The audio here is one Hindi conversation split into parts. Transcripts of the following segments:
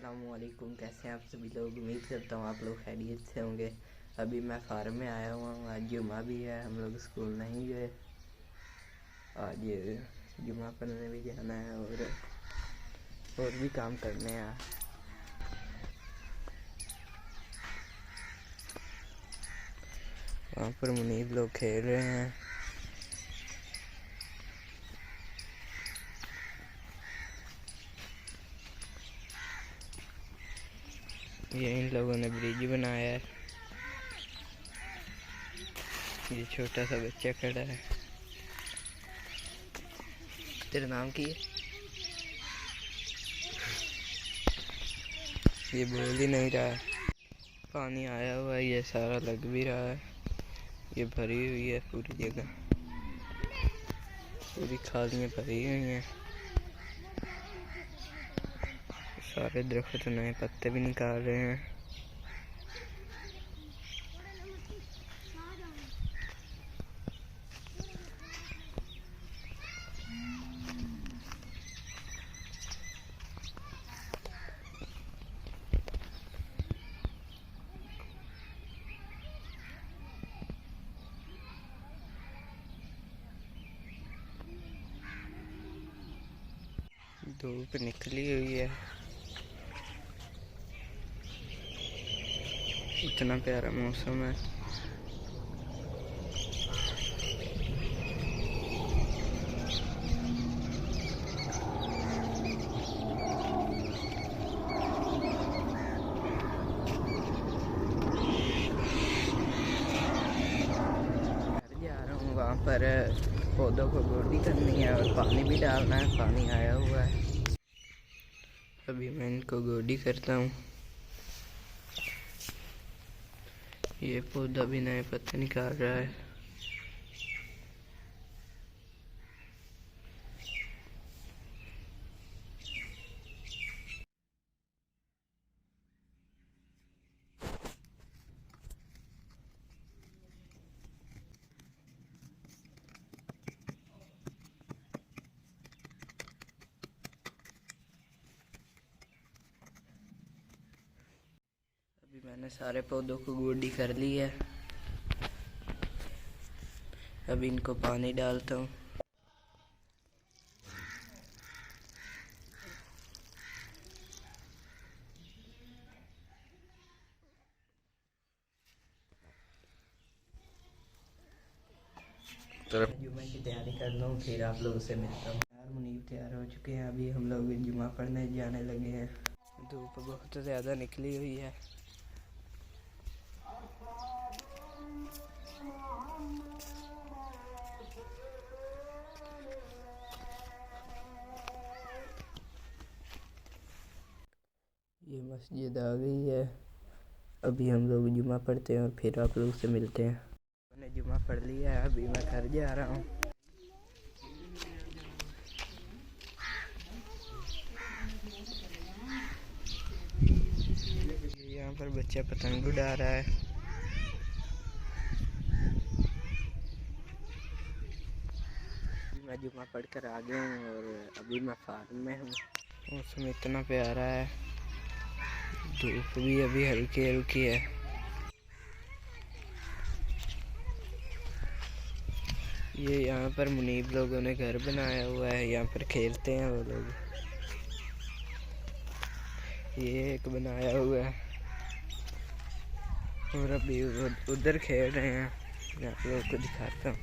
अस्सलामुअलैकुम। कैसे हैं आप सभी लोग? उम्मीद करता हूँ आप लोग खैरियत से होंगे। अभी मैं फार्म में आया हुआ हूँ। आज जुम्मा भी है, हम लोग स्कूल नहीं गए। आज जुम्मा पढ़ने भी जाना है और भी काम करने हैं। वहाँ पर मुनीब लोग खेल रहे हैं। ये इन लोगों ने ब्रिज बनाया है। ये छोटा सा बच्चा खड़ा है। तेरा नाम की है? ये बोल ही नहीं रहा है। पानी आया हुआ है, ये सारा लग भी रहा है। ये भरी हुई है पूरी जगह, पूरी खालियाँ भरी हुई हैं। सारे दरख्त नए पत्ते भी निकाल रहे हैं। धूप निकली हुई है। इतना प्यारा मौसम है। जा रहा हूँ, वहाँ पर पौधों को गोडी करनी है और पानी भी डालना है। पानी आया हुआ है, अभी मैं इनको गोडी करता हूँ। ये पौधा भी नए पत्ते निकाल रहा है। अभी मैंने सारे पौधों को गोडी कर ली है। अभी इनको पानी डालता हूँ। जुम्मे की तैयारी कर लूँ, फिर आप लोगों से मिलता हूँ। यार मुनीब तैयार हो चुके हैं। अभी हम लोग जुम्मा पढ़ने जाने लगे हैं। धूप बहुत ज़्यादा निकली हुई है। ये मस्जिद आ गई है। अभी हम लोग जुम्मा पढ़ते हैं और फिर आप लोग से मिलते हैं। मैंने जुम्मा पढ़ लिया है, अभी मैं घर जा रहा हूँ। यहाँ पर बच्चा पतंग उड़ा रहा है। मैं जुम्मा पढ़कर आ गया हूँ और अभी मैं फार्म में हूँ। मौसम इतना प्यारा है। धूप भी अभी हल्की हल्की है। ये यहाँ पर मुनीब लोगों ने घर बनाया हुआ है। यहाँ पर खेलते हैं वो लोग। ये एक बनाया हुआ है और अभी उधर खेल रहे हैं। मैं आप लोगों को दिखाता हूँ।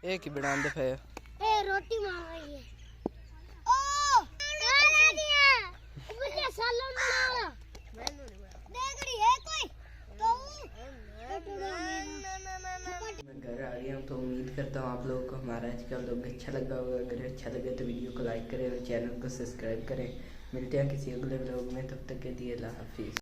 एक ही बना दे फिर रोटी मांगी है। ओ नहीं है मुझे सालन बना देख रही है कोई तो मैं घर आ गया हूँ। तो उम्मीद करता हूँ आप लोगों को हमारा आज का व्लॉग अच्छा लगा होगा। अगर अच्छा लगे तो वीडियो को लाइक करें और चैनल को सब्सक्राइब करें। मिलते हैं किसी अगले व्लॉग में, तब तक के लिए अल्लाह हाफिज़।